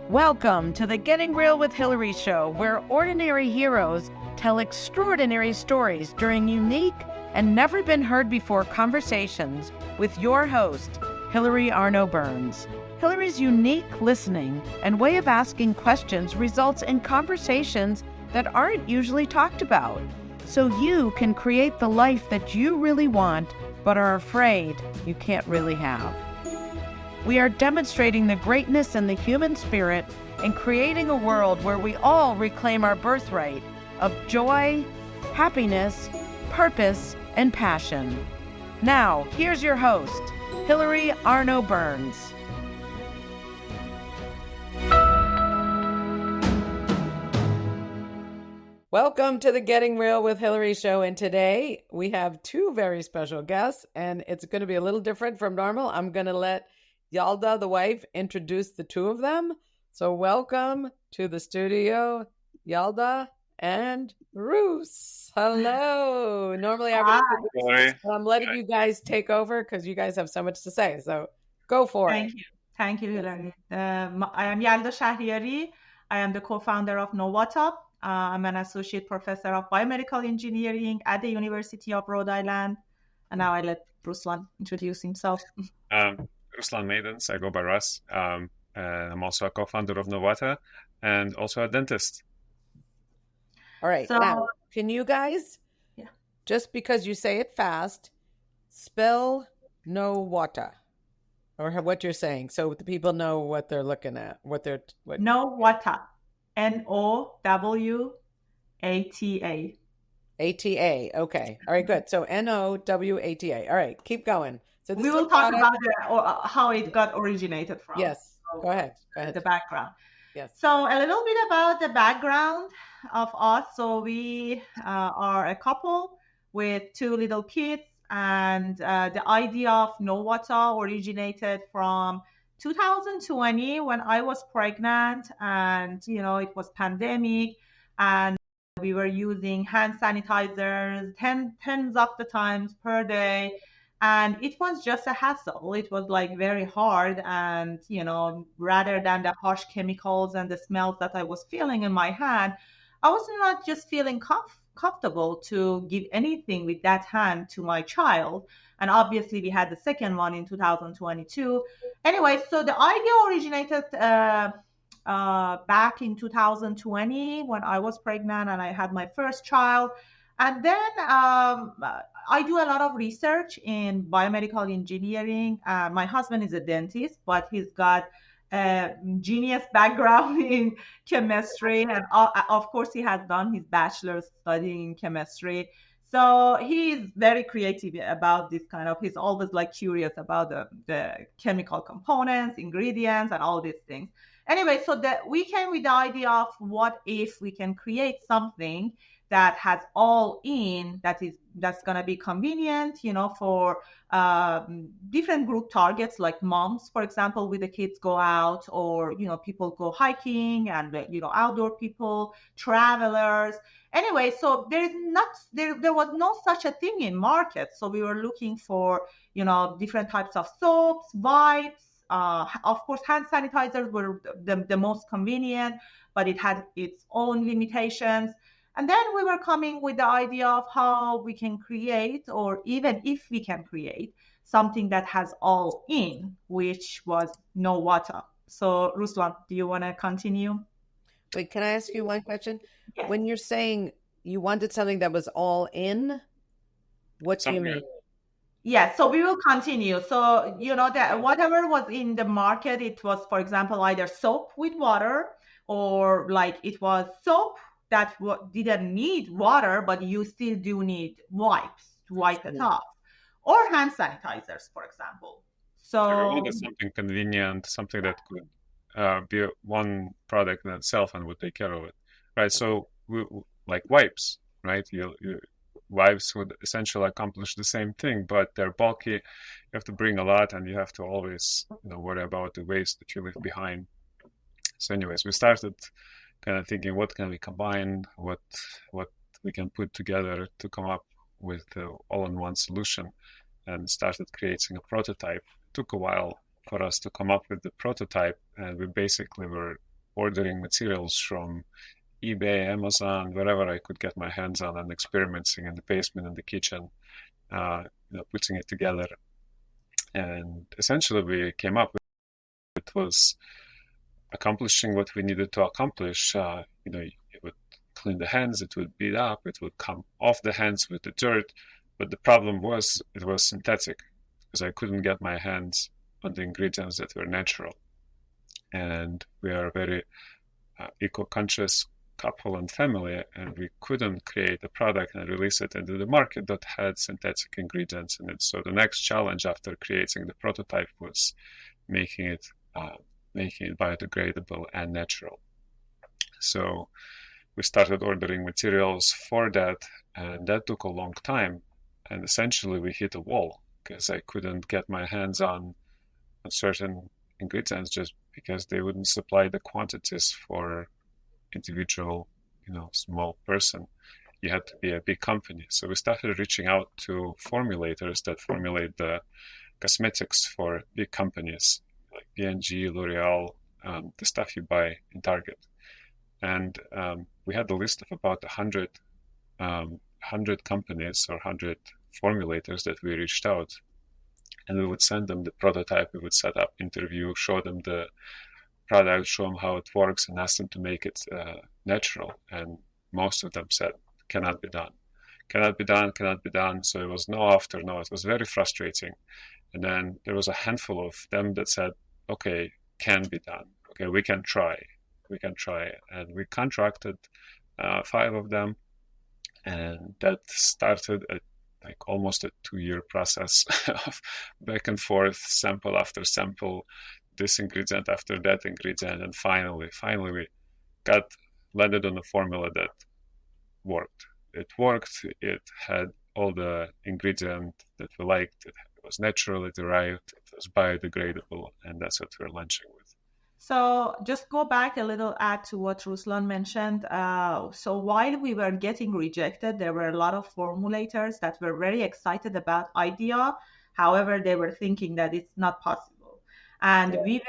Welcome to the Getting Real with Hillary show, where ordinary heroes tell extraordinary stories during unique and never been heard before conversations with your host, Hillary Arno Burns. Hillary's unique listening and way of asking questions results in conversations that aren't usually talked about, so you can create the life that you really want but are afraid you can't really have. We are demonstrating the greatness in the human spirit and creating a world where we all reclaim our birthright of joy, happiness, purpose, and passion. Now, here's your host, Hillary Arno Burns. Welcome to the Getting Real with Hillary show, and today we have two very special guests, and it's going to be a little different from normal. I'm going to let Yalda, the wife, introduce the two of them. So welcome to the studio, Yalda and Rus. Hello. Normally I would introduce, but I'm letting you guys take over because you guys have so much to say. So go for it. Thank you, Hillary. I am Yalda Shahriari. I am the co-founder of NOWATA. I'm an associate professor of biomedical engineering at the University of Rhode Island. And now I let Ruslan introduce himself. Ruslan Maidans. I go by Rus. I'm also a co-founder of NOWATA and also a dentist. All right. So, now, can you guys, just because you say it fast, spell NOWATA or what you're saying so the people know what they're looking at, NOWATA. NOWATA. ATA. Okay. All right, good. So NOWATA. All right, keep going. So we will talk about how it got originated from. Yes. Go ahead. The background. Yes. So a little bit about the background of us. So we are a couple with two little kids, and the idea of NOWATA originated from 2020 when I was pregnant, and it was pandemic, and we were using hand sanitizers tens of the times per day. And it was just a hassle. It was like very hard. And, rather than the harsh chemicals and the smells that I was feeling in my hand, I was not just feeling comfortable to give anything with that hand to my child. And obviously we had the second one in 2022. Anyway, so the idea originated back in 2020 when I was pregnant and I had my first child. And then I do a lot of research in biomedical engineering. My husband is a dentist, but he's got a genius background in chemistry. And of course, he has done his bachelor's studying chemistry. So he's very creative about this he's always curious about the chemical components, ingredients, and all these things. Anyway, so that we came with the idea of what if we can create something that has all in that's going to be convenient, for different group targets like moms, for example, with the kids go out, or, people go hiking and, outdoor people, travelers. Anyway, so there was no such a thing in market. So we were looking for, different types of soaps, wipes. Of course, hand sanitizers were the most convenient, but it had its own limitations. And then we were coming with the idea of how we can create, or even if we can create, something that has all in, which was NOWATA. So, Ruslan, do you want to continue? Wait, can I ask you one question? Yes. When you're saying you wanted something that was all in, what do you mean? Yeah, so we will continue. So, that whatever was in the market, it was, for example, either soap with water, or it was soap that didn't need water, but you still do need wipes to wipe it off, or hand sanitizers, for example. So we wanted something convenient, something that could be one product in itself and would take care of it, right? So like wipes, right? Wipes would essentially accomplish the same thing, but they're bulky. You have to bring a lot, and you have to always worry about the waste that you leave behind. So anyways, we started kind of thinking, what can we combine, what we can put together to come up with the all-in-one solution, and started creating a prototype. It took a while for us to come up with the prototype, and we basically were ordering materials from eBay, Amazon, wherever I could get my hands on, and experimenting in the basement, in the kitchen, putting it together. And essentially we came up with it was accomplishing what we needed to accomplish. It would clean the hands, it would beat up, it would come off the hands with the dirt. But the problem was it was synthetic, because I couldn't get my hands on the ingredients that were natural. And we are a very eco-conscious couple and family, and we couldn't create a product and release it into the market that had synthetic ingredients in it. So the next challenge after creating the prototype was making it biodegradable and natural. So we started ordering materials for that, and that took a long time. And essentially we hit a wall, because I couldn't get my hands on certain ingredients just because they wouldn't supply the quantities for individual, small person. You had to be a big company. So we started reaching out to formulators that formulate the cosmetics for big companies like P&G, L'Oreal, the stuff you buy in Target. And we had a list of about 100 companies or 100 formulators that we reached out. And we would send them the prototype, we would set up interview, show them the product, show them how it works, and ask them to make it natural. And most of them said, cannot be done. Cannot be done, cannot be done. So it was no after no. It was very frustrating. And then there was a handful of them that said, okay, can be done. Okay, we can try. We can try. And we contracted 5 of them. And that started almost a 2-year process of back and forth, sample after sample, this ingredient after that ingredient, and finally we landed on a formula that worked. It worked. It had all the ingredients that we liked. It was naturally derived. It was biodegradable, and that's what we're launching with. So just go back a little, add to what Ruslan mentioned. So while we were getting rejected, there were a lot of formulators that were very excited about idea. However, they were thinking that it's not possible. And we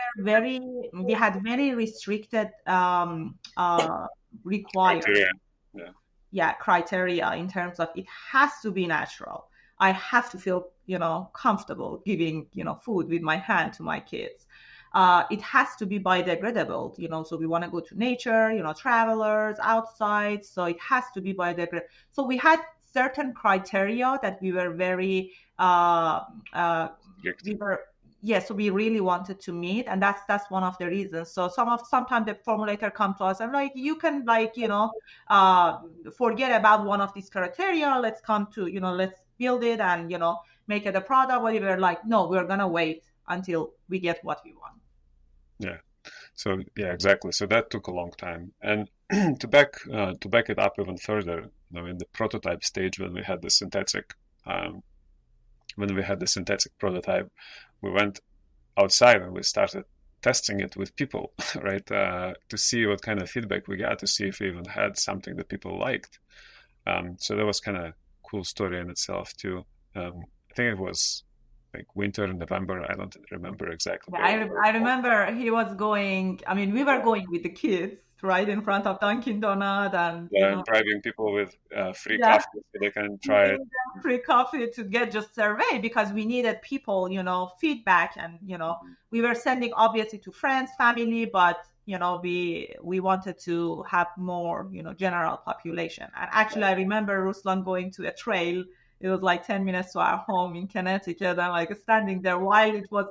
had very restricted requirements. Criteria in terms of it has to be natural. I have to feel, comfortable giving, food with my hand to my kids. It has to be biodegradable, so we want to go to nature, travelers outside. So it has to be biodegradable. So we had certain criteria that we were very, so we really wanted to meet, and that's one of the reasons. So sometimes the formulator come to us and you can forget about one of these criteria. Let's come to, let's build it and, make it a product. But we were like, no, we're going to wait until we get what we want. Yeah. So yeah, exactly. So that took a long time. And to back it up even further, in the prototype stage, when we had the synthetic prototype, we went outside and we started testing it with people, right? To see what kind of feedback we got, to see if we even had something that people liked. So that was kind of cool story in itself too. I think it was winter in November. I don't remember exactly. I remember he was going. I mean, we were going with the kids, right, in front of Dunkin' Donut, and bribing people with free coffee so they can try it. Free coffee to get just survey, because we needed people, feedback, and we were sending obviously to friends, family, but we wanted to have more, general population. And actually, I remember Ruslan going to a trail. It was 10 minutes to our home in Connecticut, and standing there while it was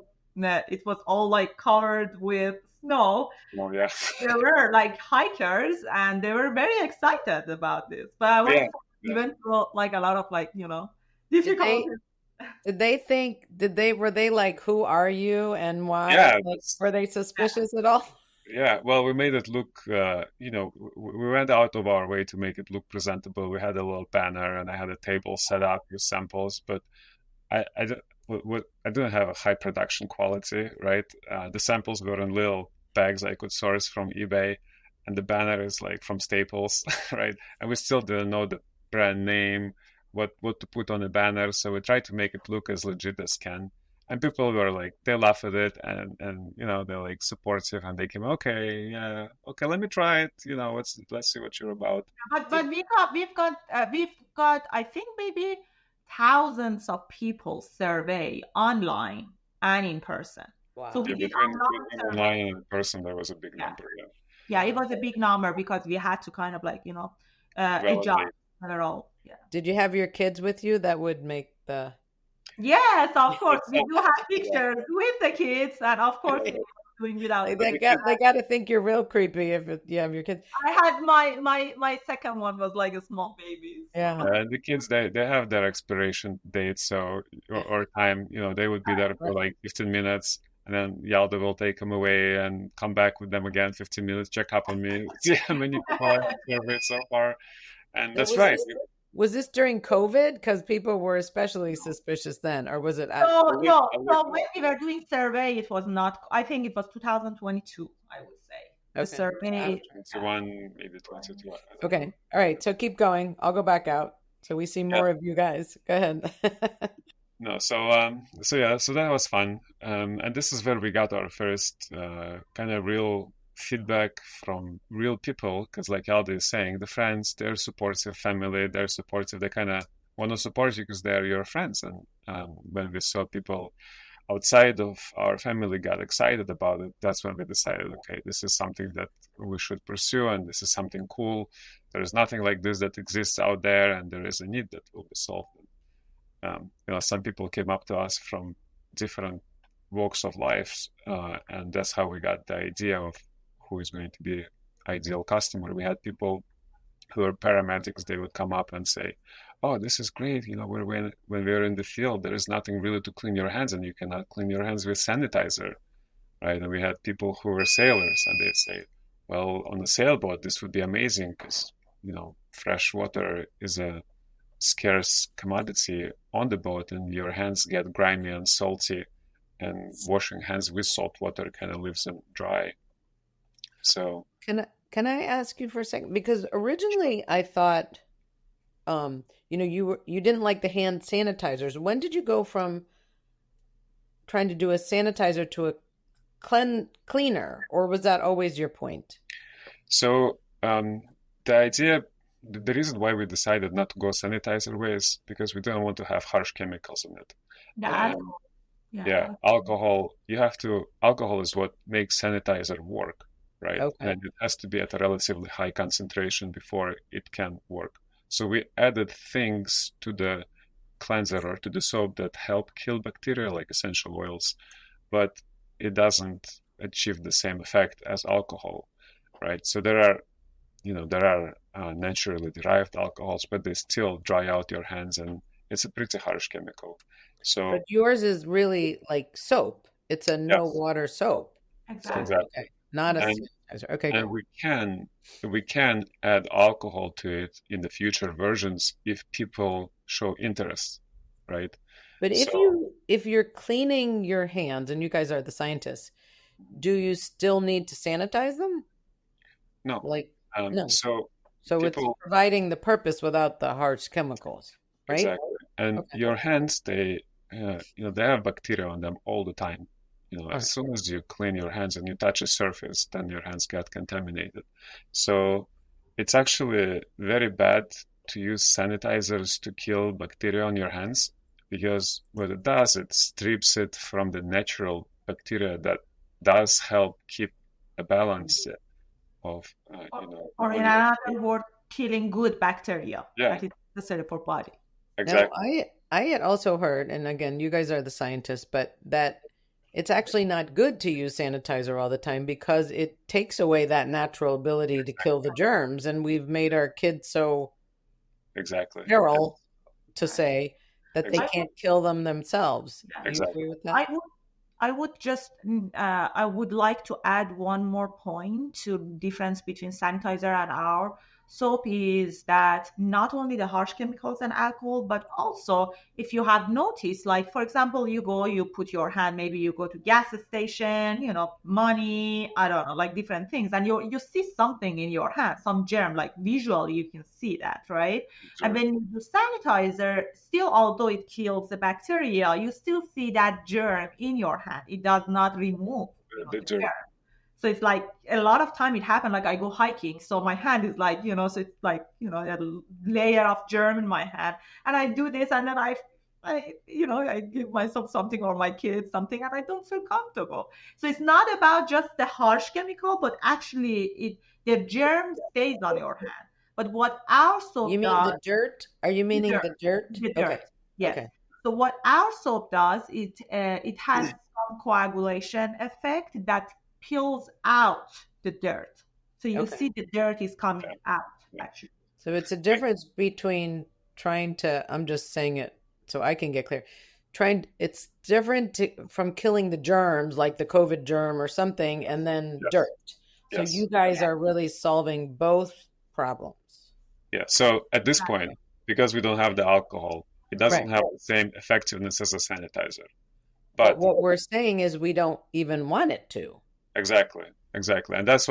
all covered with snow. Oh, yeah. There were hikers, and they were very excited about this. But we went through a lot of difficulties. Were they like, who are you and why? Yeah. Were they suspicious at all? Yeah, well, we made it look, we went out of our way to make it look presentable. We had a little banner, and I had a table set up with samples, but I didn't have a high production quality, right? The samples were in little bags I could source from eBay, and the banner is from Staples, right? And we still didn't know the brand name, what to put on the banner, so we tried to make it look as legit as can. And people were like, they laugh at it, and they're like supportive, and they came, okay, yeah, okay, let me try it. Let's see what you're about. But we've got I think maybe thousands of people survey online and in person. So Wow. we Yeah, did between a lot of survey. online and in person, there was a big Yeah, number. Yeah, yeah, it was a big number because we had to kind of like adjust validate. their all. Yeah. Did you have your kids with you? That would make the Yes, of course we do have yeah. pictures with the kids, and of course we Yeah. were doing without Like them. they got to think you're real creepy if you have your kids. I had my second one was like a small baby. Yeah. The kids, they have their expiration date, so or time. They would be there for like 15 minutes, and then Yalda will take them away and come back with them again 15 minutes, check up on me, see how many people I've surveyed so far. And Now, that's right. was this during COVID? Because people were especially suspicious then, or was it No, after? no. So when we were doing survey, it was not. I think it was 2022. I would say the Okay. survey. 21, maybe 22. I don't Okay. know. All right. So keep going. I'll go back out so we see more of you guys. Go ahead. No, so that was fun, and this is where we got our first kind of real feedback from real people, because like Aldi is saying, the friends, they're supportive, family, they're supportive, they kind of want to support you because they're your friends. And when we saw people outside of our family got excited about it, that's when we decided, okay, this is something that we should pursue, and this is something cool. There is nothing like this that exists out there, and there is a need that will be solved. Some people came up to us from different walks of life, and that's how we got the idea of who is going to be ideal customer. We had people who are paramedics. They would come up and say, "Oh, this is great. When we're in the field, there is nothing really to clean your hands, and you cannot clean your hands with sanitizer, right?" And we had people who were sailors, and they'd say, "Well, on a sailboat, this would be amazing because fresh water is a scarce commodity on the boat, and your hands get grimy and salty, and washing hands with salt water kind of leaves them dry." So Can I ask you for a second? Because originally I thought, you didn't like the hand sanitizers. When did you go from trying to do a sanitizer to a cleaner, or was that always your point? So the idea, the reason why we decided not to go sanitizer way is because we didn't want to have harsh chemicals in it. The Um, alcohol. yeah, alcohol. Alcohol is what makes sanitizer work, right? Okay. And it has to be at a relatively high concentration before it can work. So we added things to the cleanser or to the soap that help kill bacteria, like essential oils, but it doesn't achieve the same effect as alcohol, right? So there are naturally derived alcohols, but they still dry out your hands, and it's a pretty harsh chemical. So But yours is really like soap. It's a no yes, water soap. Exactly. exactly. Okay. Not a And sanitizer. Okay, and good. we can add alcohol to it in the future versions if people show interest, right? But So if you're cleaning your hands, and you guys are the scientists, do you still need to sanitize them? no, Like, no. so So it's people providing the purpose without the harsh chemicals, right? exactly, and Okay. your hands, they they have bacteria on them all the time. All As right. soon as you clean your hands and you touch a surface, then your hands get contaminated. So it's actually very bad to use sanitizers to kill bacteria on your hands, because what it does, it strips it from the natural bacteria that does help keep a balance of, Or in on your, another word, killing good bacteria yeah, that is necessary for body. Now, exactly, I had also heard, and again, you guys are the scientists, but that it's actually not good to use sanitizer all the time because it takes away that natural ability to kill the germs, and we've made our kids so exactly, sterile, to say, that they I can't kill them themselves. would, Do you exactly. agree with that? I would like to add one more point to difference between sanitizer and our. soap is that not only the harsh chemicals and alcohol, but also if you have noticed, like for example, you put your hand, maybe you go to gas station, money, I don't know, like different things, and you see something in your hand, some germ, like visually you can see that, right? Sure. And when you do sanitizer, still, although it kills the bacteria, you still see that germ in your hand. It does not remove The the germ. germ. So it's like a lot of time it happened, like I go hiking, so my hand is like, so it's like, a layer of germ in my hand. And I do this, and then I give myself something or my kids something, and I don't feel comfortable. So it's not about just the harsh chemical, but actually the germ stays on your hand. But what our soap You mean does, the dirt? Are you meaning the dirt? the dirt, Okay. yes. Okay. So what our soap does, it has some coagulation effect that peels out the dirt. So you see the dirt is coming out, actually. So it's a difference between trying to, I'm just saying it so I can get clear. It's different from killing the germs, like the COVID germ or something, and then dirt. So you guys are really solving both problems. Yeah. So at this point, because we don't have the alcohol, it doesn't have the same effectiveness as a sanitizer. But what we're saying is we don't even want it to. Exactly. And that's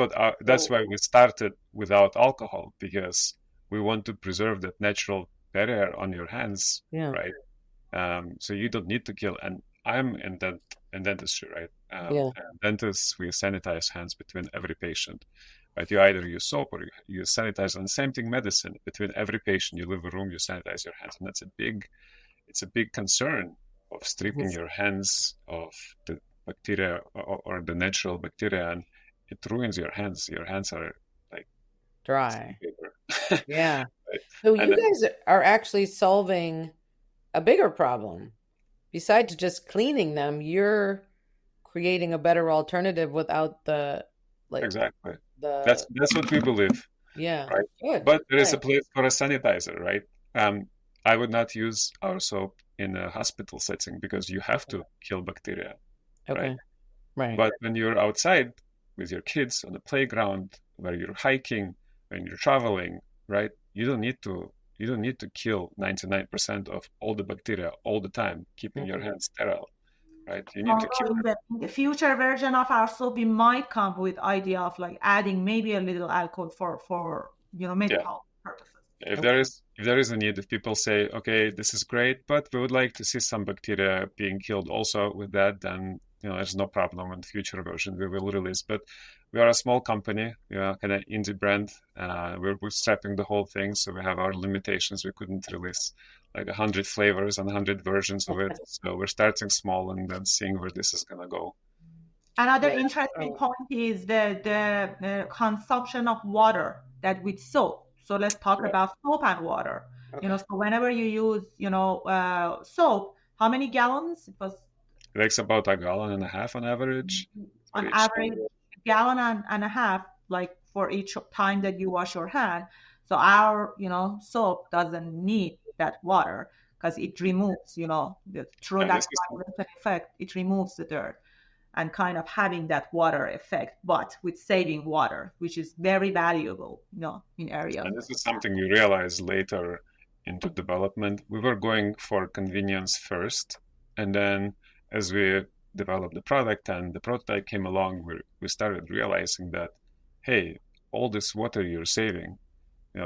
why we started without alcohol, because we want to preserve that natural barrier on your hands, right? So you don't need to kill. And I'm in dentistry, right? Dentists, we sanitize hands between every patient, right? You either use soap or you use sanitizer. And same thing, medicine. Between every patient, you leave a room, you sanitize your hands, and it's a big concern of stripping your hands of the bacteria or the natural bacteria, and it ruins your hands. Your hands are like dry. Yeah. Right. So you guys are actually solving a bigger problem. Besides just cleaning them, you're creating a better alternative without the exactly. That's what we believe. Yeah. Right. Good. But there is a place for a sanitizer, right? I would not use our soap in a hospital setting because you have to kill bacteria. Okay. Right. But when you're outside with your kids on the playground, where you're hiking, when you're traveling, right? You don't need to kill 99% of all the bacteria all the time, keeping your hands sterile, right? You need to keep the future version of our soap, we might come with idea of like adding maybe a little alcohol for medical purposes. If there is a need, if people say, okay, this is great, but we would like to see some bacteria being killed also with that, then there's no problem. In the future version we will release. But we are a small company, kind of indie brand. We're bootstrapping the whole thing, so we have our limitations. We couldn't release like 100 flavors and 100 versions of it. So we're starting small and then seeing where this is gonna go. Another interesting point is the consumption of water that with soap. So let's talk about soap and water. Okay. So whenever you use, soap, how many gallons? It takes about 1.5 gallons on average. On average, 1.5 gallons, like for each time that you wash your hand. So our, soap doesn't need that water because it removes, through that effect, it removes the dirt. And kind of having that water effect, but with saving water, which is very valuable, in areas. And this is something we realized later into development. We were going for convenience first, and then as we developed the product and the prototype came along, we started realizing that, hey, all this water you're saving,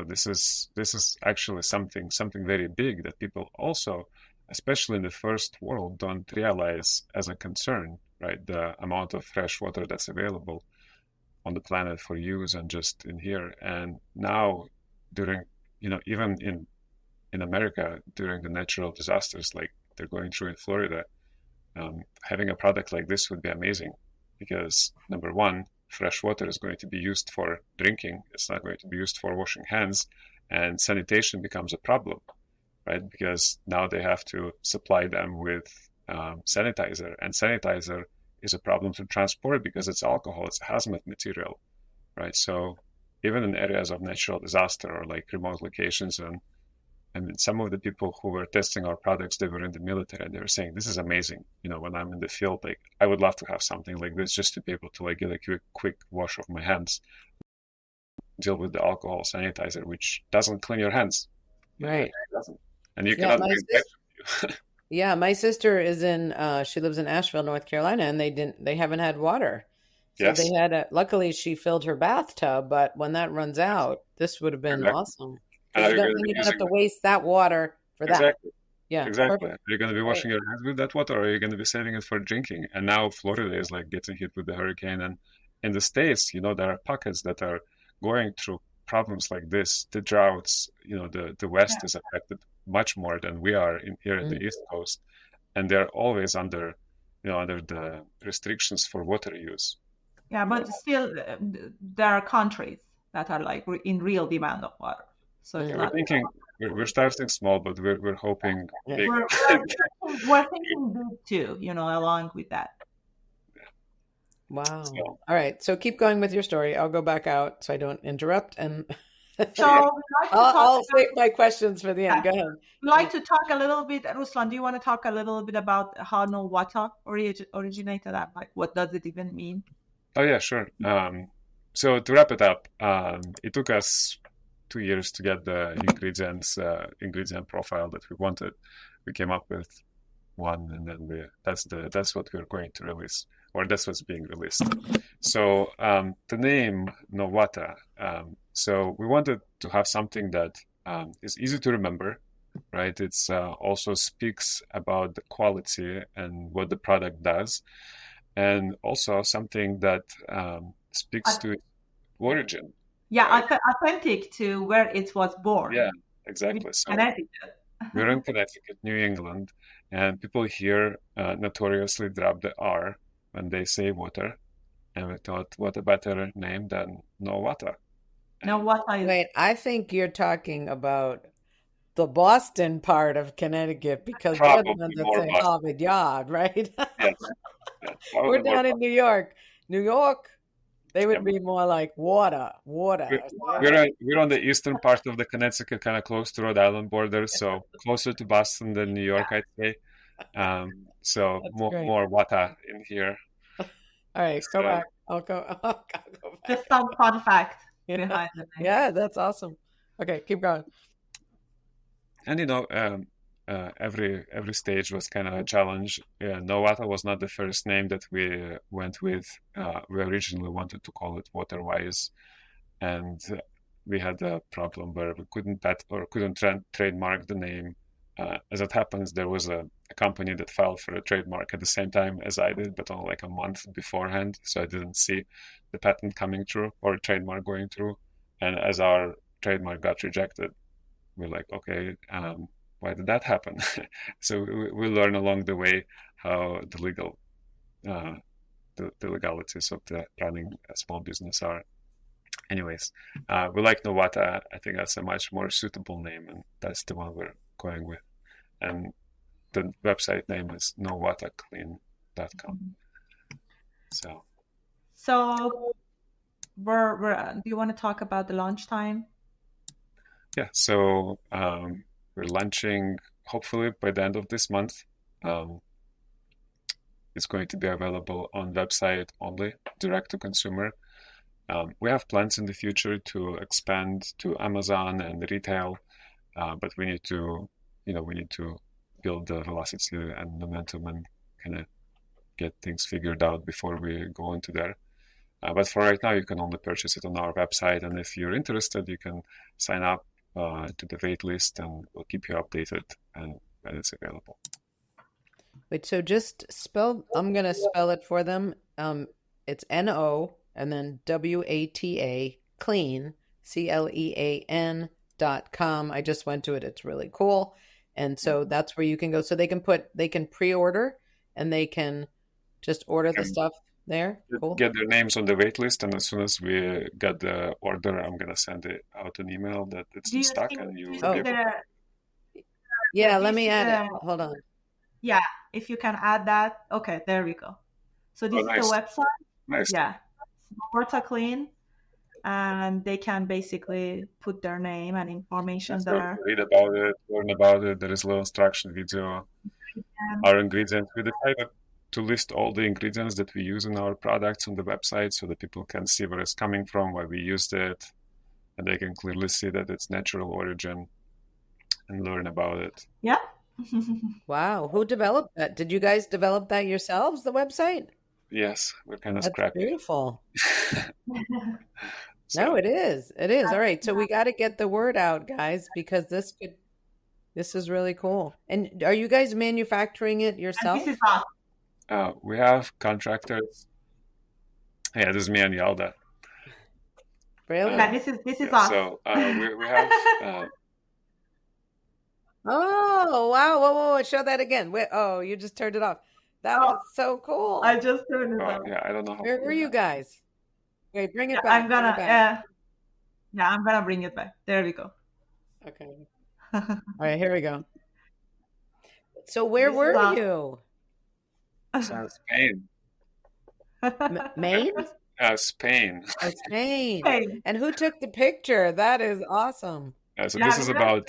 this is actually something very big that people also, especially in the first world, don't realize as a concern. Right, the amount of fresh water that's available on the planet for use and just in here. And now, during even in America during the natural disasters like they're going through in Florida, having a product like this would be amazing because number one, fresh water is going to be used for drinking. It's not going to be used for washing hands, and sanitation becomes a problem, right? Because now they have to supply them with sanitizer, and sanitizer is a problem to transport because it's alcohol, it's a hazmat material, right? So even in areas of natural disaster or like remote locations, and some of the people who were testing our products, they were in the military, and they were saying, this is amazing. When I'm in the field, like I would love to have something like this just to be able to like get a quick wash of my hands. deal with the alcohol sanitizer, which doesn't clean your hands. Right. It doesn't. And you Yeah, cannot bring it back with you. Yeah, my sister is in she lives in Asheville, North Carolina, and they haven't had water. So Yes, they had luckily she filled her bathtub, but when that runs out, this would have been exactly. awesome. And are you going to Then be you don't have using to waste that water for that. exactly, Yeah, exactly. perfect. Are you going to be Right. washing your hands with that water, or are you going to be saving it for drinking? And now Florida is like getting hit with the hurricane, and in the States, there are pockets that are going through problems like this. The droughts, the West is affected much more than we are here in the East Coast, and they're always under the restrictions for water use. Yeah, but still, there are countries that are like in real demand of water. So it's We're thinking we're starting small, but we're hoping big. We're thinking big too, along with that. Wow. So, All right. So keep going with your story. I'll go back out so I don't interrupt. And So I'll save my questions for the end. Go ahead. We'd like to talk a little bit, Ruslan, do you want to talk a little bit about how NOWATA originated and like what does it even mean? Oh yeah, sure. So to wrap it up, it took us 2 years to get the ingredient profile that we wanted. We came up with one, and then that's what we're going to release, or that's what's being released. So the name NOWATA. So we wanted to have something that is easy to remember, right? It's also speaks about the quality and what the product does, and also something that speaks to its origin. Yeah, right? Authentic to where it was born. Yeah, exactly. So Connecticut. We're in Connecticut, New England, and people here notoriously drop the R when they say water. And we thought, what a better name than NOWATA? NOWATA is... Wait, I think you're talking about the Boston part of Connecticut, because they're the ones that say Harvard Yard, right? Yes. We're down in New York. New York, they would be more like water. We're on the eastern part of the Connecticut, kind of close to Rhode Island border, so closer to Boston than New York, I'd say. So more water in here. All right, go back. I'll go back. Just some fun fact behind the name. Yeah, that's awesome. Okay, keep going. And every stage was kind of a challenge. NOWATA was not the first name that we went with. We originally wanted to call it Waterwise, and we had a problem where we couldn't trademark the name. As it happens, there was a company that filed for a trademark at the same time as I did, but only like a month beforehand. So I didn't see the patent coming through or trademark going through. And as our trademark got rejected, we're like, okay, why did that happen? So we learn along the way how the legalities of the running a small business are. Anyways, we like NOWATA. I think that's a much more suitable name, and that's the one we're going with. And the website name is NOWATAclean.com. So do you want to talk about the launch time? Yeah, so we're launching hopefully by the end of this month. It's going to be available on website only, direct to consumer. We have plans in the future to expand to Amazon and retail, but we need to build the velocity and momentum and kind of get things figured out before we go into there. But for right now, you can only purchase it on our website, and if you're interested, you can sign up to the wait list, and we'll keep you updated and when it's available. Wait, so just I'm going to spell it for them. It's NO and then WATA, clean, CLEAN.com. I just went to it. It's really cool. And so that's where you can go. So they can pre-order, and they can just order the stuff there. Cool. Get their names on the wait list, and as soon as we get the order, I'm going to send it out an email that it's in stock, and you will Yeah, let me add it. Hold on. Yeah, if you can add that. Okay, there we go. So this is the website. Nice. Yeah, NOWATA Clean, and they can basically put their name and information there. Read about it, learn about it. There is a little instruction video. Our ingredients. We decided to list all the ingredients that we use in our products on the website so that people can see where it's coming from, why we used it, and they can clearly see that it's natural origin and learn about it. Yeah. Wow. Who developed that? Did you guys develop that yourselves, the website? Yes, we're kind of That's scrappy. beautiful. So, No, it is. It is. All right. So we got to get the word out, guys, because this is really cool. And are you guys manufacturing it yourself? And this is us. we have contractors. Yeah, this is me and Yalda. Really? Yeah, this is us. So we have. Oh, wow. Whoa. Show that again. Wait, you just turned it off. That was so cool. I just turned it on. Yeah, I don't know how. Where were you guys? Wait, bring it Yeah, back. I'm gonna. Bring it back. I'm gonna bring it back. There we go. Okay. All right, here we go. So where This were is you? Spain. Maine? Spain. Oh, Spain. Spain. And who took the picture? That is awesome. So Yeah, this is we about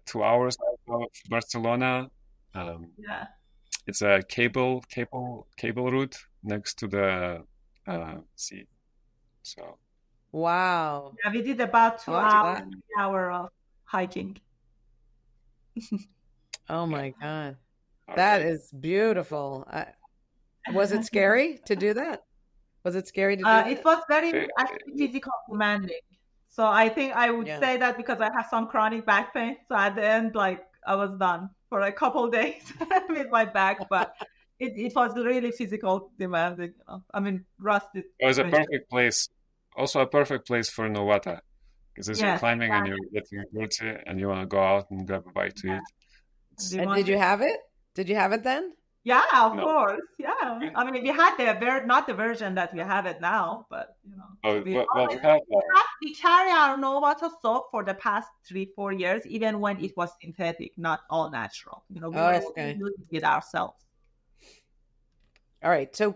2 hours out of Barcelona. Yeah. It's a cable route next to the sea. So Wow. Yeah, we did about 2 Oh, hours, wow. 3 hours of hiking. Oh my God. okay. That is beautiful. Was it scary to do that? Was it scary to do that? It was very It- actually physical demanding. So I think I would Yeah. say that because I have some chronic back pain. So at the end, like I was done for a couple days with my back, but it was really physical demanding. I mean, rusted. It was a perfect place. Also a perfect place for NOWATA. Because as you're Yes, climbing and you're getting dirty and you want to go out and grab a bite to eat. We And wanted- did you have it? Did you have it then? Yeah, of No. course. Yeah. I mean, we had not the version that we have it now, but Oh, we well, we have we carry our NOWATA soap for the past 3-4 years, even when it was synthetic, not all natural. We Oh, were still okay. using it ourselves. All right. So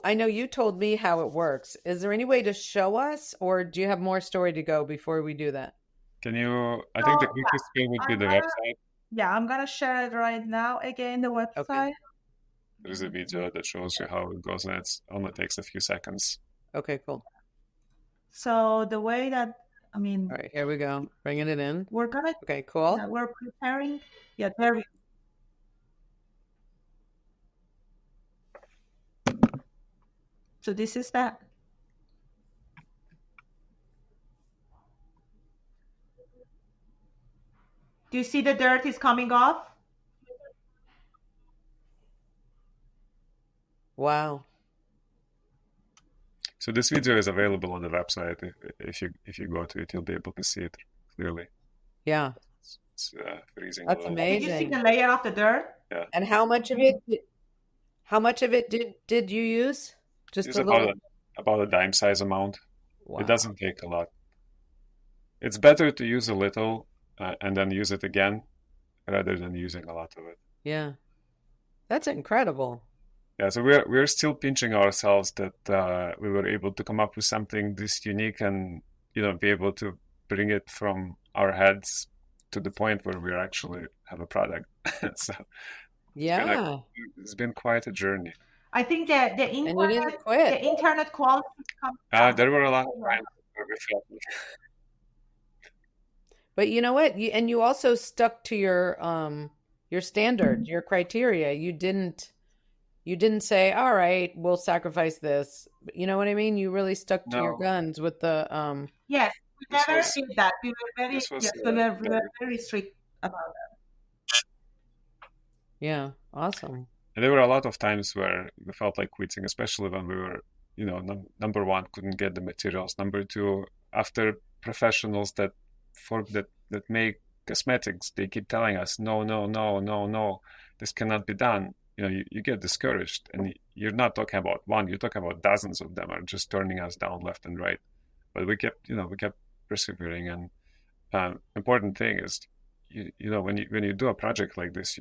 I know you told me how it works. Is there any way to show us, or do you have more story to go before we do that? Can you? I think the quickest way would be the website. Yeah, I'm gonna share it right now. Again, the website. There's a video that shows you how it goes, and it only takes a few seconds. Okay, cool. So the way that All right, here we go. Bringing it in. we're gonna Okay, cool. we're preparing. Yeah, there we. So this is that. Do you see the dirt is coming off? Wow. So this video is available on the website. If you go to it, you'll be able to see it clearly. Yeah. It's freezing. That's a little. Did you see amazing. the layer of the dirt? And how much of it did you use? Just It's a little. about a dime size amount. Wow. It doesn't take a lot. It's better to use a little and then use it again rather than using a lot of it. Yeah. That's incredible. Yeah, so we're still pinching ourselves that we were able to come up with something this unique and be able to bring it from our heads to the point where we actually have a product. So Yeah. it's been quite a journey. I think the And you didn't internet quit. the internet quality comes down. There were a lot of times where we felt But you know what? You also stuck to your standard, your criteria. You didn't say, "All right, we'll sacrifice this." You know what I mean? You really stuck to your No. guns with the Yes, we This never was- did that. We were very this was, yes, we were very strict about that. yeah, awesome. And there were a lot of times where we felt like quitting, especially when we were, number one, couldn't get the materials. Number two, after professionals that make cosmetics, they keep telling us, no, no, no, no, no, this cannot be done. You get discouraged, and you're not talking about one, you're talking about dozens of them are just turning us down left and right. But we kept persevering. And important thing is, when you do a project like this,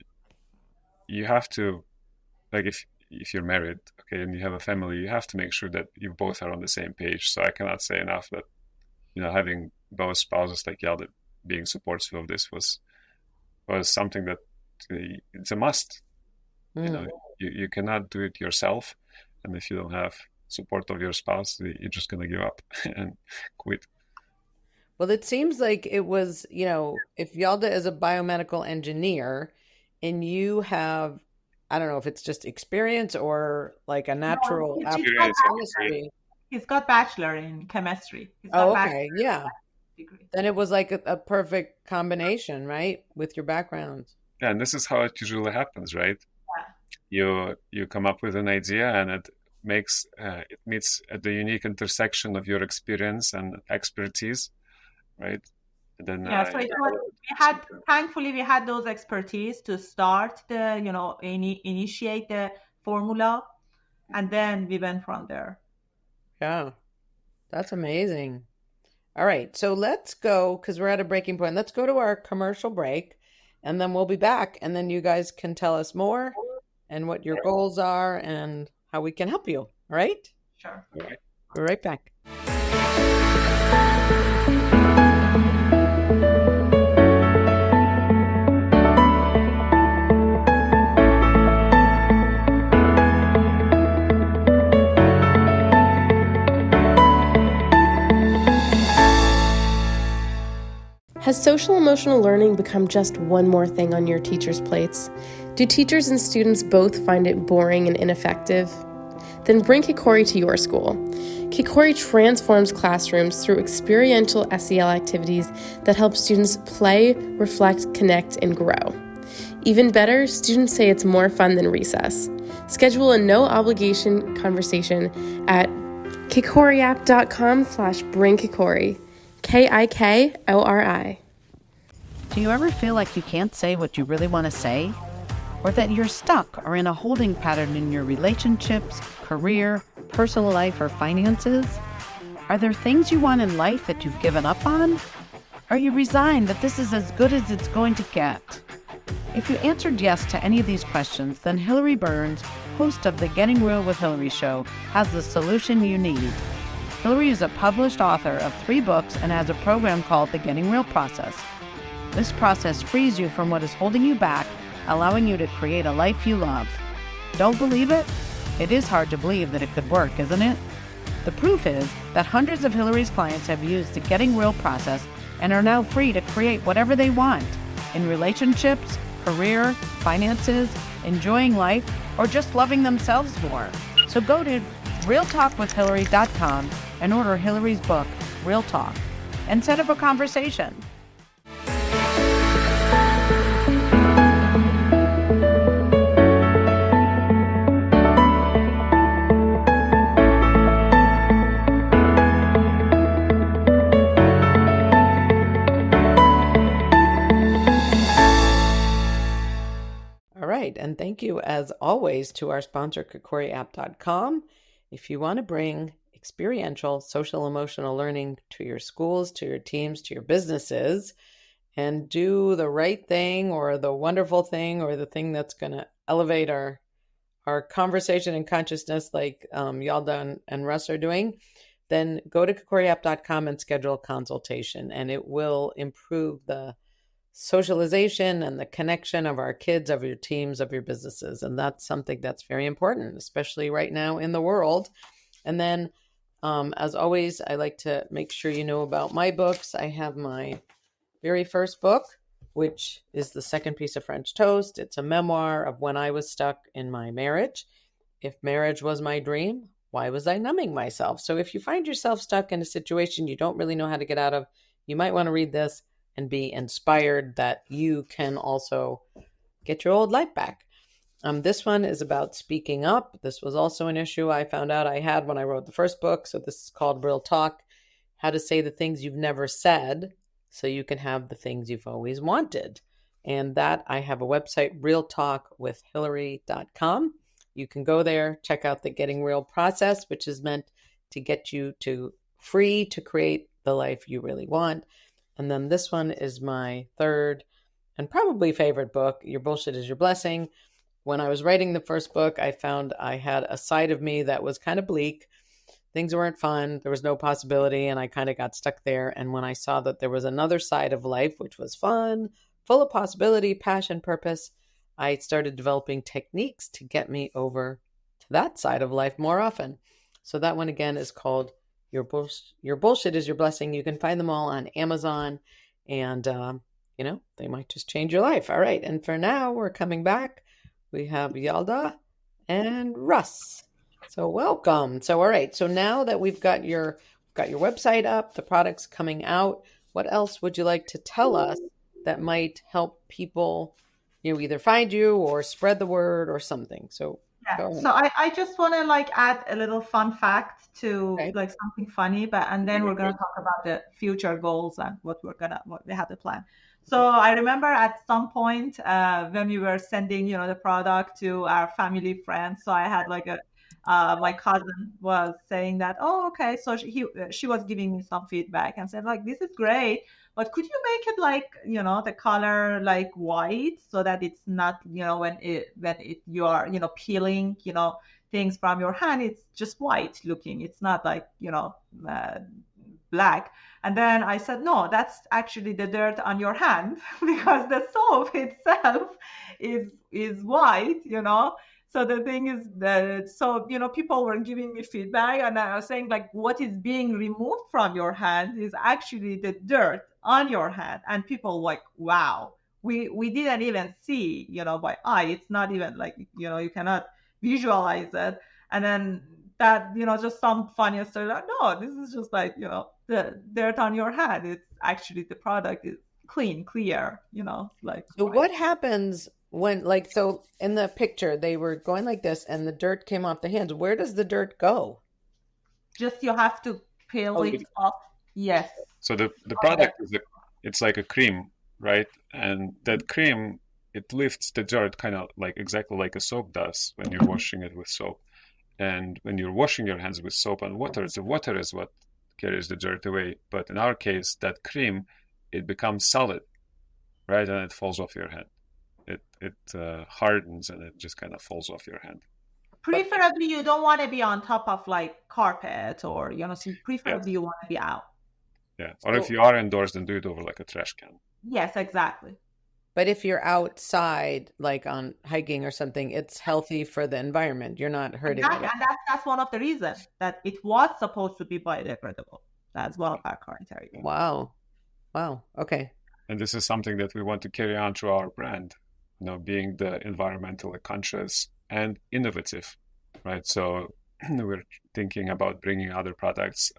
you have to, like if you're married, okay, and you have a family, you have to make sure that you both are on the same page. So I cannot say enough that, having both spouses like Yalda being supportive of this was something that it's a must. You cannot do it yourself, and if you don't have support of your spouse, you're just gonna give up and quit. Well, it seems like it was, if Yalda is a biomedical engineer and you have, I don't know if it's just experience or like a natural chemistry. He's got bachelor in chemistry. Oh, okay. Yeah. Degree. Then it was like a perfect combination, right? With your backgrounds. Yeah, and this is how it usually happens, right? Yeah. You come up with an idea and it meets at the unique intersection of your experience and expertise, right? And then thankfully we had those expertise to start initiate the formula, and then we went from there. Yeah, that's amazing. All right, so let's go, because we're at a breaking point. Let's go to our commercial break, and then we'll be back, and then you guys can tell us more and what your goals are and how we can help you. All right? Sure. All right. We're right back. Has social emotional learning become just one more thing on your teachers' plates? Do teachers and students both find it boring and ineffective? Then bring Kikori to your school. Kikori transforms classrooms through experiential SEL activities that help students play, reflect, connect, and grow. Even better, students say it's more fun than recess. Schedule a no-obligation conversation at kikoriapp.com/bringkikori. KIKORI. Do you ever feel like you can't say what you really want to say? Or that you're stuck or in a holding pattern in your relationships, career, personal life, or finances? Are there things you want in life that you've given up on? Are you resigned that this is as good as it's going to get? If you answered yes to any of these questions, then Hillary Burns, host of the Getting Real with Hillary show, has the solution you need. Hillary is a published author of 3 books and has a program called the Getting Real process. This process frees you from what is holding you back, allowing you to create a life you love. Don't believe it? It is hard to believe that it could work, isn't it? The proof is that hundreds of Hillary's clients have used the Getting Real process and are now free to create whatever they want in relationships, career, finances, enjoying life, or just loving themselves more. So go to realtalkwithhillary.com and order Hillary's book, Real Talk, and set up a conversation. All right, and thank you as always to our sponsor, KikoriApp.com. If you want to bring experiential social emotional learning to your schools, to your teams, to your businesses, and do the right thing or the wonderful thing or the thing that's going to elevate our conversation and consciousness like Yalda and Rus are doing, then go to KikoriApp.com and schedule a consultation, and it will improve the socialization and the connection of our kids, of your teams, of your businesses. And that's something that's very important, especially right now in the world. And then, as always, I like to make sure you know about my books. I have my very first book, which is The Second Piece of French Toast. It's a memoir of when I was stuck in my marriage. If marriage was my dream, why was I numbing myself? So if you find yourself stuck in a situation you don't really know how to get out of, you might want to read this and be inspired that you can also get your old life back. This one is about speaking up. This was also an issue I found out I had when I wrote the first book. So this is called Real Talk, How to Say the Things You've Never Said so you can have the things you've always wanted. And that I have a website, realtalkwithhillary.com. You can go there, check out the Getting Real process, which is meant to get you to free to create the life you really want. And then this one is my third and probably favorite book, Your Bullshit is Your Blessing. When I was writing the first book, I found I had a side of me that was kind of bleak. Things weren't fun. There was no possibility, and I kind of got stuck there. And when I saw that there was another side of life, which was fun, full of possibility, passion, purpose, I started developing techniques to get me over to that side of life more often. So that one again is called your bullshit is your blessing. You can find them all on Amazon, and they might just change your life. All right, and for now, we're coming back. We have Yalda and Rus. So welcome. So all right. So now that we've got your website up, the product's coming out, what else would you like to tell us that might help people, either find you or spread the word or something? So so I just want to like add a little fun fact to like something funny, and then we're going to talk about the future goals and what we have to plan. So I remember at some point when we were sending, the product to our family friends. So I had like my cousin was saying that, oh, okay. So she was giving me some feedback and said like, this is great, but could you make it like, the color like white so that it's not, when you are, peeling, things from your hand, it's just white looking. It's not like, black. And then I said, no, that's actually the dirt on your hand because the soap itself is white, So the thing is that, people were giving me feedback and I was saying like, what is being removed from your hand is actually the dirt on your hand. And people like, wow, we didn't even see, by eye. It's not even like, you cannot visualize it. And then that, just some funny story like, no, this is just like, the dirt on your hand. It's actually the product is clear, like. So what happens when, like, so in the picture, they were going like this and the dirt came off the hands. Where does the dirt go? Just you have to peel it off. Yes. So the product it's like a cream, right? And that cream, it lifts the dirt kind of like exactly like a soap does when you're washing it with soap. And when you're washing your hands with soap and water, the water is what carries the dirt away. But in our case, that cream, it becomes solid, right? And it falls off your hand. It hardens and it just kind of falls off your hand. Preferably, you don't want to be on top of like carpet or, so preferably you want to be out. Yeah. Or if you are indoors, then do it over like a trash can. Yes, exactly. But if you're outside, like on hiking or something, it's healthy for the environment. You're not hurting. And that's one of the reasons that it was supposed to be biodegradable. That's one of our criteria. Wow. Okay. And this is something that we want to carry on through our brand, being the environmentally conscious and innovative, right? So we're thinking about bringing other products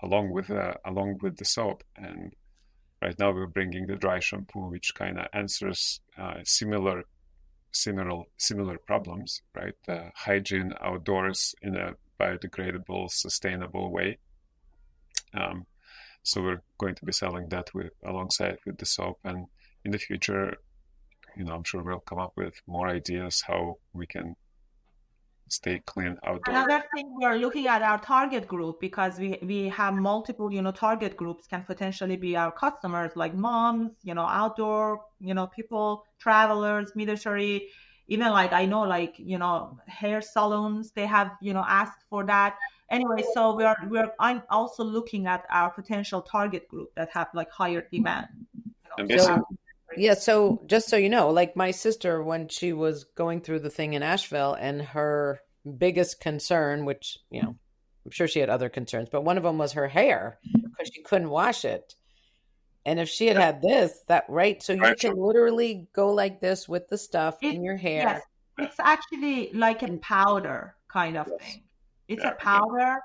along with the soap. And right now we're bringing the dry shampoo, which kind of answers similar problems, right? Hygiene outdoors in a biodegradable, sustainable way. So we're going to be selling that alongside with the soap, and in the future, I'm sure we'll come up with more ideas how we can stay clean outdoors. Another thing, we're looking at our target group because we have multiple, target groups can potentially be our customers, like moms, outdoor, people, travelers, military, even like I know, like, hair salons, they have, asked for that. Anyway, so I'm also looking at our potential target group that have like higher demand. So just so you know, like my sister, when she was going through the thing in Asheville, and her biggest concern, which, I'm sure she had other concerns, but one of them was her hair because she couldn't wash it. And if she had this, so you can literally go like this with the stuff in your hair. Yes, it's actually like a powder kind of thing. It's a powder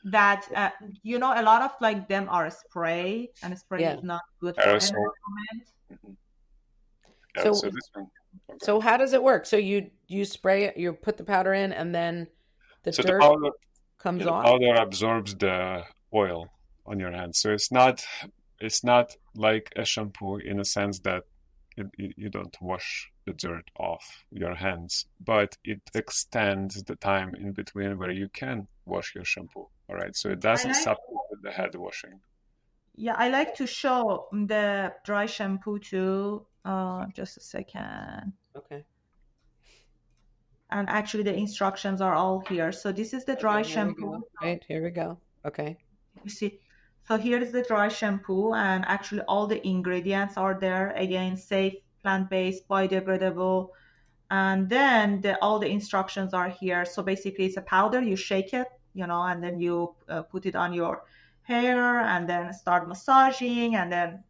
that, a lot of like them are spray, and spray is not good for the environment. So how does it work? So you spray it, you put the powder in, and then the dirt comes off? The powder absorbs the oil on your hands. So it's not like a shampoo in a sense that you don't wash the dirt off your hands, but it extends the time in between where you can wash your shampoo. All right, so it doesn't supplement the head washing. Yeah, I like to show the dry shampoo too. Just a second. Okay. And actually, the instructions are all here. So this is the dry shampoo. Right, here we go. Okay. You see, so here is the dry shampoo, and actually all the ingredients are there. Again, safe, plant-based, biodegradable. And then all the instructions are here. So basically, it's a powder. You shake it and then you put it on your hair and then start massaging and then,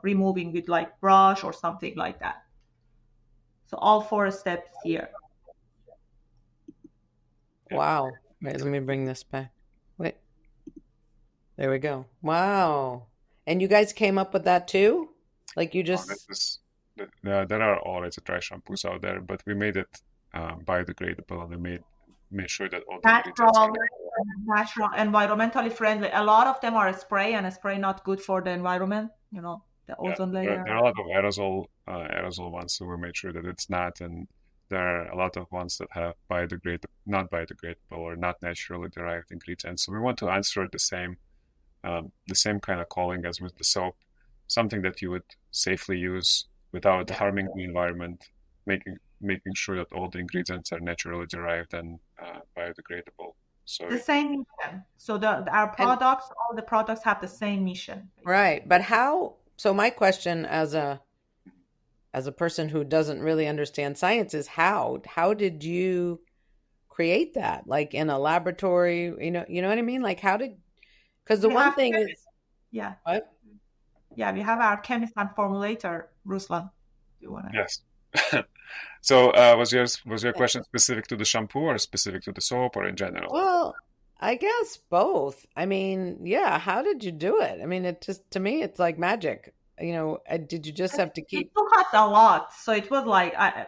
removing with like brush or something like that. So all 4 steps here. Wow. Wait, let me bring this back. Wait. There we go. Wow. And you guys came up with that too? Like you just... There are already dry shampoos out there, but we made it biodegradable, and we made sure that all the natural, environmentally friendly. A lot of them are a spray, and a spray not good for the environment, the ozone layer. There are a lot of aerosol ones, so we made sure that it's not, and there are a lot of ones that have not biodegradable or not naturally derived ingredients. So we want to answer the same kind of calling as with the soap, something that you would safely use without harming the environment, making sure that all the ingredients are naturally derived and biodegradable. So the same mission. So our products, all the products have the same mission. Right. But how? So my question as a person who doesn't really understand science is how did you create that? Like in a laboratory, you know what I mean? Like because the one thing is, yeah. What? Yeah, we have our chemist and formulator, Ruslan. Do you want to? Yes. So was your question specific to the shampoo or specific to the soap or in general? Well, I guess both. I mean, yeah. How did you do it? I mean, to me, it's like magic. Did you just have to keep? It took us a lot. So it was like, as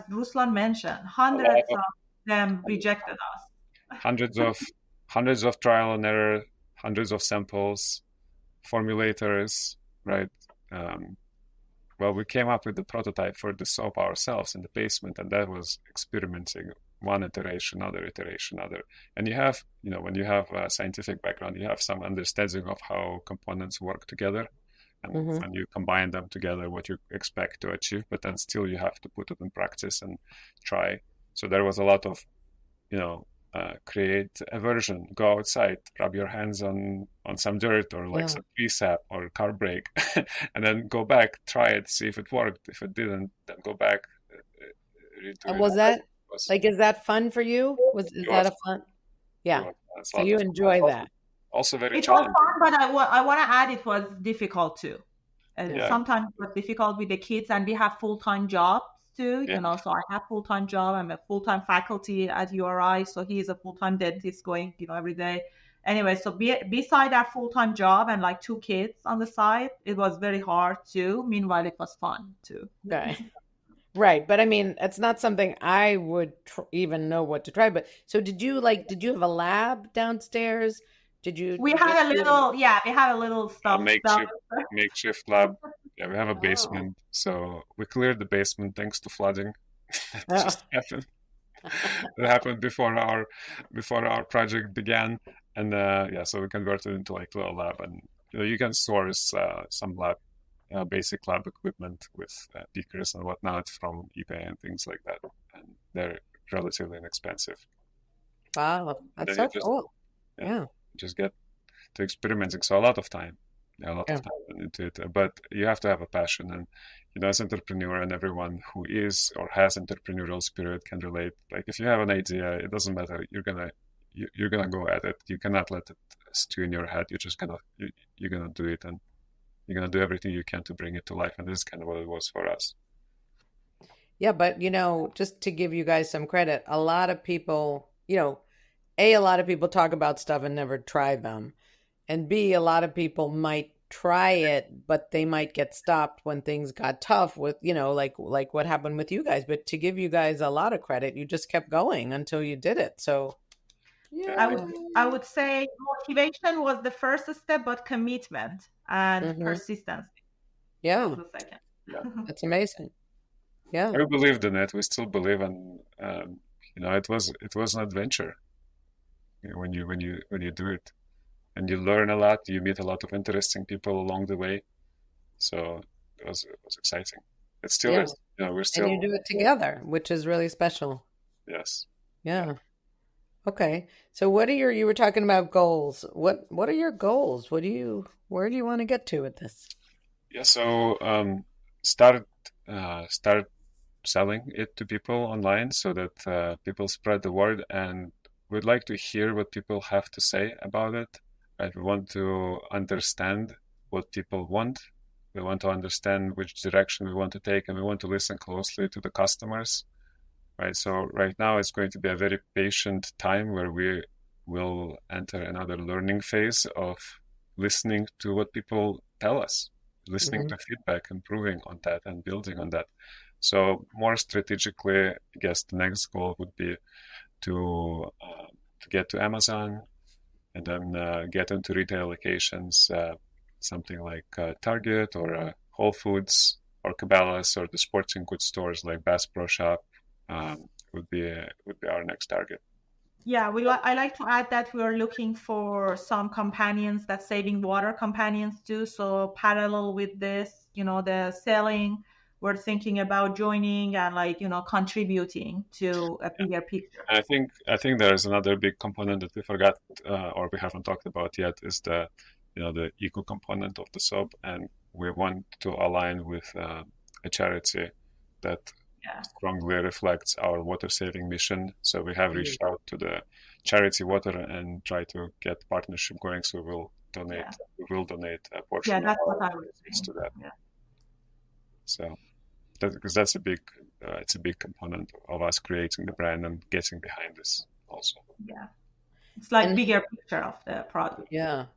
Ruslan mentioned, hundreds of them rejected us. Hundreds of trial and error, hundreds of samples, formulators, right? Well, we came up with the prototype for the soap ourselves in the basement, and that was experimenting one iteration, other iteration, other. And you have, when you have a scientific background, you have some understanding of how components work together. And when you combine them together, what you expect to achieve, but then still you have to put it in practice and try. So there was a lot of, create a version, go outside, rub your hands on some dirt or like some tree sap or car brake, and then go back, try it, see if it worked. If it didn't, then go back. And was that is that fun for you? Is that a fun? Yeah. So you enjoy that. Also very challenging. Was fun, but I want to add it was difficult too. Sometimes it was difficult with the kids, and we have full-time jobs too. So I have full-time job. I'm a full-time faculty at URI, so he is a full-time dentist going, every day. Anyway, so beside our full-time job and like 2 kids on the side, it was very hard too. Meanwhile, it was fun too. Right. But I mean, it's not something I would even know what to try. But so did you have a lab downstairs? We had a little stuff. Makeshift lab. Yeah, we have a basement. So we cleared the basement thanks to flooding. That just happened. It happened before our project began, and so we converted it into like a little lab, and you can source some basic lab equipment with beakers and whatnot from eBay and things like that, and they're relatively inexpensive. Wow, that's so cool. Yeah. Just get to experimenting. So a lot of time into it, but you have to have a passion, and as an entrepreneur, and everyone who is or has entrepreneurial spirit can relate. Like if you have an idea, it doesn't matter. You're gonna go at it. You cannot let it stew in your head. You're gonna do it, and you're gonna do everything you can to bring it to life. And this is kind of what it was for us. Yeah, but just to give you guys some credit, a lot of people, A, a lot of people talk about stuff and never try them. And B, a lot of people might try it, but they might get stopped when things got tough with, like what happened with you guys. But to give you guys a lot of credit, you just kept going until you did it. So yeah. I would say motivation was the first step, but commitment and persistence. Yeah. Was the second. Yeah. That's amazing. Yeah. We believed in it. We still believe, and it was an adventure. When you do it, and you learn a lot, you meet a lot of interesting people along the way. So it was exciting. It still is. We're still. And you do it together, which is really special. Yes. Yeah. Okay. So what are you were talking about goals. What are your goals? Where do you want to get to with this? Yeah. So start selling it to people online so that people spread the word, and we'd like to hear what people have to say about it. Right? We want to understand what people want. We want to understand which direction we want to take, and we want to listen closely to the customers. Right. So right now it's going to be a very patient time where we will enter another learning phase of listening to what people tell us, listening to feedback, improving on that, and building on that. So more strategically, I guess the next goal would be to get to Amazon, and then get into retail locations, something like Target or Whole Foods or Cabela's, or the sporting goods stores like Bass Pro Shop. Would be our next target. Yeah, I like to add that we are looking for some companions that saving water companions too. So parallel with this, the selling, we're thinking about joining and contributing to a bigger picture. And I think there is another big component that we forgot or we haven't talked about yet, is the eco component of the soap, and we want to align with a charity that strongly reflects our water saving mission. So we have reached out to the charity water and try to get partnership going. So we'll donate a portion of our proceeds to that. Yeah. So because that's a big it's a big component of us creating the brand and getting behind this also. Yeah. It's like bigger picture of the product. Yeah.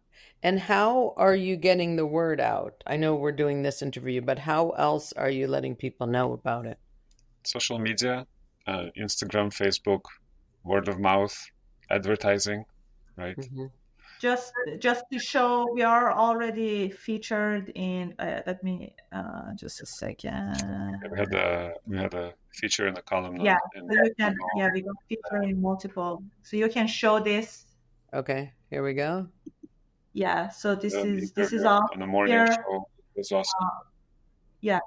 And how are you getting the word out? I know we're doing this interview, but how else are you letting people know about it? Social media, Instagram, Facebook, word of mouth, advertising, right? Just to show, we are already featured in. Let me just a second. We had a feature in the column. Yeah, so you can. Yeah, we got featured in multiple. So you can show this. Okay, here we go. Yeah, so this is us on the morning here. show. It's awesome. Yeah.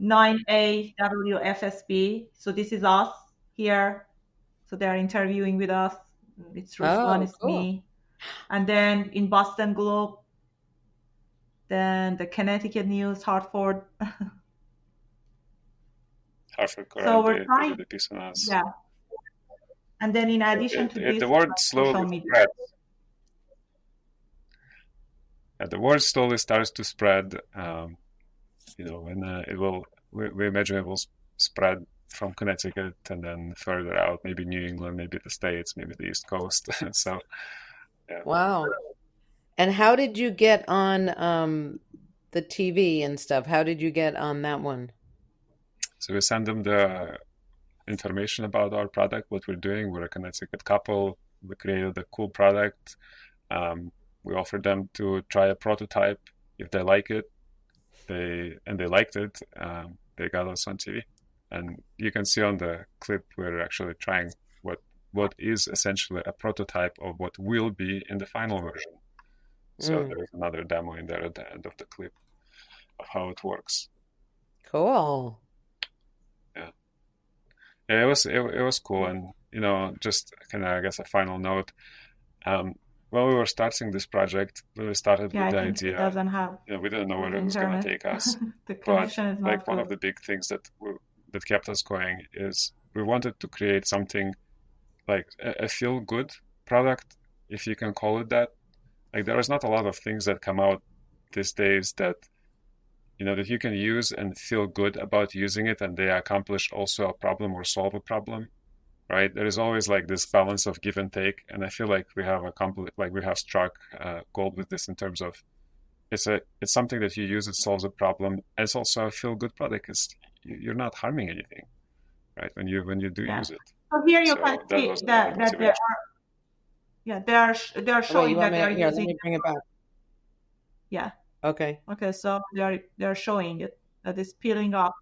9A WFSB. So this is us here. So they're interviewing with us. It's Ruslan, it's cool. me. And then in Boston Globe, then the Connecticut News, Hartford. Hartford, so we're trying. They did a piece on us. Yeah. And then in addition to this, the word slowly spreads. The word slowly starts to spread. And we imagine it will spread from Connecticut and then further out, maybe New England, maybe the States, maybe the East Coast. So, yeah. Wow. And how did you get on the TV and stuff? How did you get on that one? So we send them the information about our product, what we're doing. We're a Connecticut couple. We created a cool product. We offered them to try a prototype. If they like it, they liked it, they got us on TV. And you can see on the clip we're actually trying what is essentially a prototype of what will be in the final version. So there is another demo in there at the end of the clip of how it works. Cool. Yeah, it was cool. And just kind of, I guess, a final note. When we were starting this project, we started with the idea. It doesn't have. We didn't know where it was going to take us. The connection is not one of the big things that kept us going is we wanted to create something like a feel-good product, if you can call it that. Like there is not a lot of things that come out these days that that you can use and feel good about using it, and they accomplish also a problem or solve a problem. Right, there is always like this balance of give and take, and I feel like we have struck gold with this in terms of it's something that you use, it solves a problem, and it's also a feel good product because you're not harming anything, right? When you do use it. So here you can see that they are showing that they are using. Let me bring it back. Yeah. Okay. Okay, so they are showing it that it's peeling off.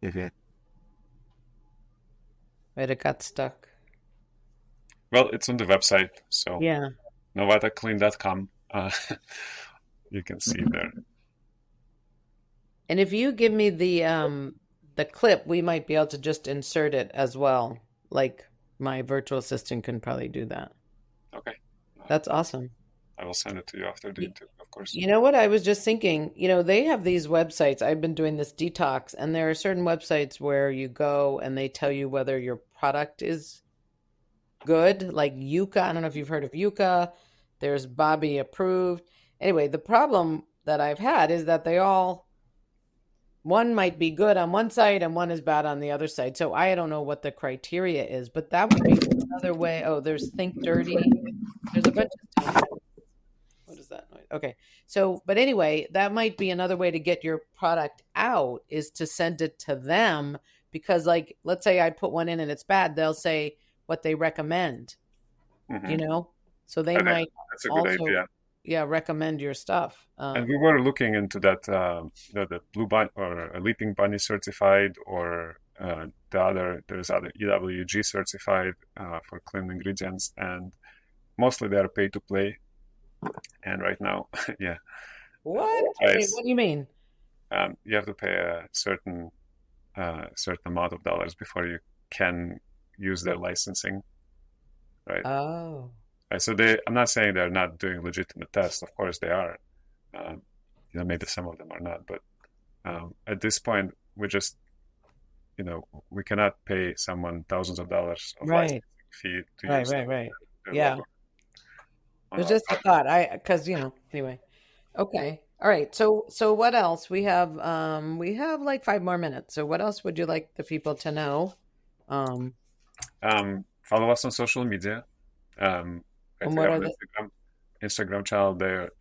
Okay. Wait, it got stuck. Well, it's on the website, so yeah, NOWATAclean.com. You can see it there. And if you give me the clip, we might be able to just insert it as well. Like my virtual assistant can probably do that. Okay. That's awesome. I will send it to you after the interview, of course. course. You know what? I was just thinking, they have these websites. I've been doing this detox, and there are certain websites where you go and they tell you whether your product is good, like Yuka. I don't know if you've heard of Yuka. There's Bobby approved. Anyway, the problem that I've had is that one might be good on one side and one is bad on the other side. So I don't know what the criteria is, but that would be another way. Oh, there's Think Dirty. There's a bunch of stuff. What is that noise? Okay. So, but anyway, that might be another way to get your product out, is to send it to them, because like, let's say I put one in and it's bad. They'll say what they recommend, so they might that's a good idea. Yeah, recommend your stuff. And we were looking into that, the Blue Bunny or Leaping Bunny certified, or there's other EWG certified for clean ingredients, and mostly they are pay to play. And right now, yeah. What? Wait, what do you mean? You have to pay a certain amount of dollars before you can use their licensing, right? Oh. So I'm not saying they're not doing legitimate tests. Of course they are. Maybe some of them are not, but at this point, we just, we cannot pay someone thousands of dollars of licensing fee to use right. Yeah. It was just a thought. Because anyway. Okay. All right. So what else? We have like 5 more minutes. So what else would you like the people to know? Follow us on social media. And what are Instagram channel there,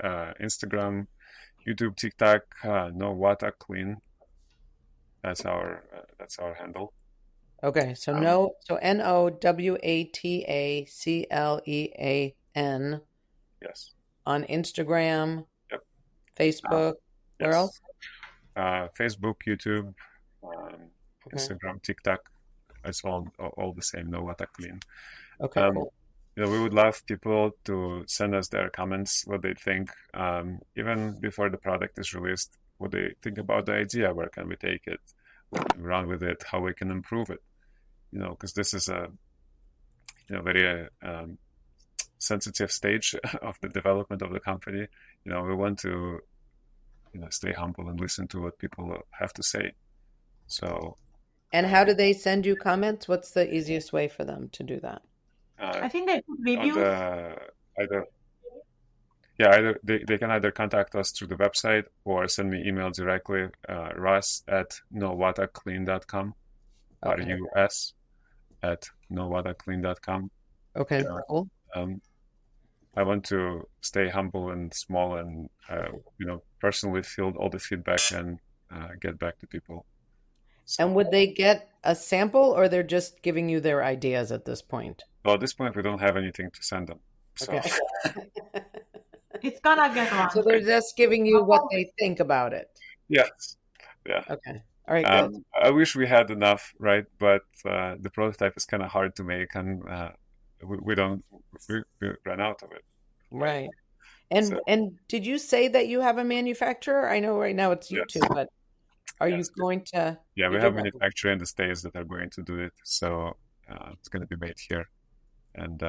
Instagram, YouTube, TikTok, NOWATA Clean. That's our handle. Okay, so NOWATACLEAN. Yes. On Instagram. Yep. Facebook. Where else? Facebook, YouTube, Instagram, TikTok. It's all the same. NOWATA Clean. Okay. Cool. We would love people to send us their comments, what they think, even before the product is released, what they think about the idea, where can we take it, what can we run with it, how we can improve it, because this is a very sensitive stage of the development of the company. We want to stay humble and listen to what people have to say. So. And how do they send you comments? What's the easiest way for them to do that? I think they put reviews. They can either contact us through the website or send me email directly, rus@nowataclean.com, rus@nowataclean.com. Okay, cool. I want to stay humble and small and, personally field all the feedback and get back to people. So, and would they get a sample, or they're just giving you their ideas at this point? Well, at this point, we don't have anything to send them. So. Okay. It's gonna get wrong. So they're just giving you what they think about it. Yes. Yeah. Okay. All right. Good. I wish we had enough, right? But the prototype is kind of hard to make, and we ran out of it. Right. And did you say that you have a manufacturer? I know right now it's you two, but are you going to? Yeah, we have a manufacturer in the States that are going to do it. So it's going to be made here. And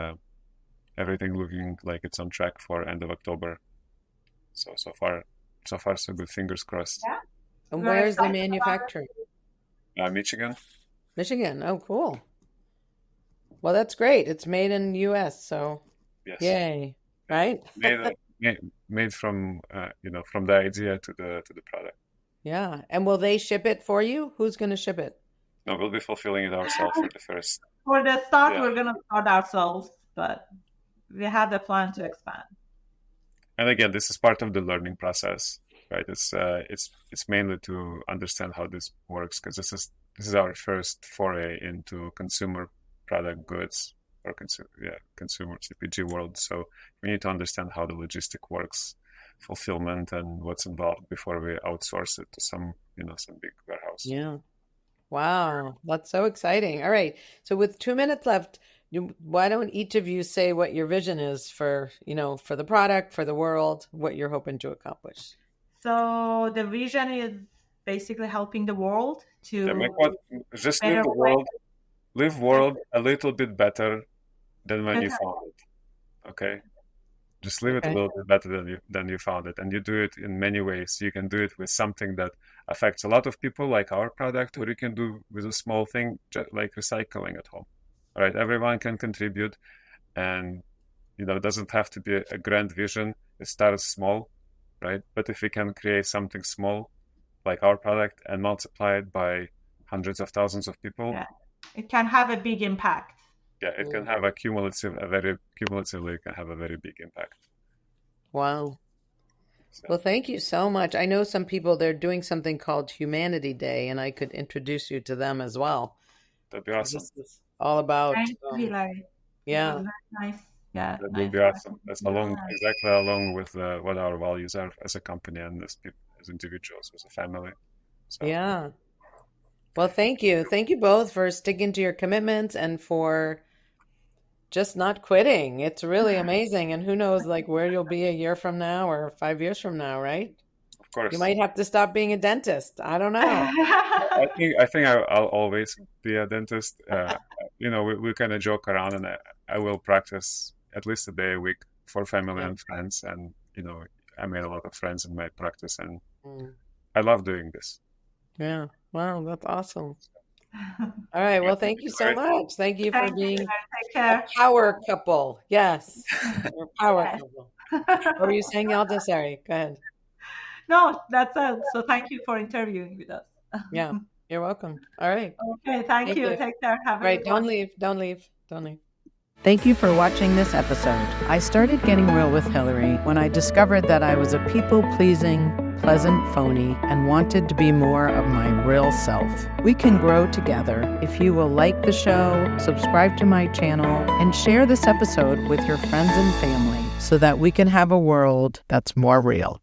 everything looking like it's on track for end of October. So far so good. Fingers crossed. Yeah. And where's the manufacturer? Michigan. Michigan. Oh, cool. Well, that's great. It's made in the U.S. So, yes. Yay! Right? made from from the idea to the product. Yeah. And will they ship it for you? Who's going to ship it? No, we'll be fulfilling it ourselves for the first. For the start, we're going to start ourselves, but we have the plan to expand. And again, this is part of the learning process, right? It's mainly to understand how this works, because this is our first foray into consumer product goods or consumer CPG world. So we need to understand how the logistic works, fulfillment, and what's involved before we outsource it to some big warehouse. Yeah. Wow, that's so exciting. All right. So with 2 minutes left, why don't each of you say what your vision is for the product, for the world, what you're hoping to accomplish? So the vision is basically helping the world to live world a little bit better than when you found it. Okay. Just leave it a little bit better than you found it. And you do it in many ways. You can do it with something that affects a lot of people, like our product, or you can do with a small thing, just like recycling at home. All right, everyone can contribute, and it doesn't have to be a grand vision. It starts small, right? But if we can create something small, like our product, and multiply it by hundreds of thousands of people, it can have a big impact. Yeah, it can have cumulatively, it can have a very big impact. Wow. Well, thank you so much. I know some people, they're doing something called Humanity Day, and I could introduce you to them as well. That'd be awesome. This is all about, yeah. Nice. Yeah. That would be awesome. That's exactly along with what our values are as a company and as people, as individuals, as a family. So. Yeah. Well, thank you. Thank you both for sticking to your commitments and for just not quitting. It's really amazing. And who knows, like, where you'll be a year from now or 5 years from now, right? Of course. You might have to stop being a dentist. I don't know. I think I'll always be a dentist. We kind of joke around, and I will practice at least a day a week for family and friends. And, I made a lot of friends in my practice, and I love doing this. Yeah. Wow, that's awesome. All right. Well, thank you so much. Thank you for being a power couple. Yes. We're a power couple. What were you saying, Yalda? Sorry. Go ahead. No, that's it. So thank you for interviewing with us. Yeah. You're welcome. All right. Okay. Thank you. Take care. Have a good one. Don't leave. Thank you for watching this episode. I started getting real with Hillary when I discovered that I was a people-pleasing, pleasant phony and wanted to be more of my real self. We can grow together if you will like the show, subscribe to my channel, and share this episode with your friends and family so that we can have a world that's more real.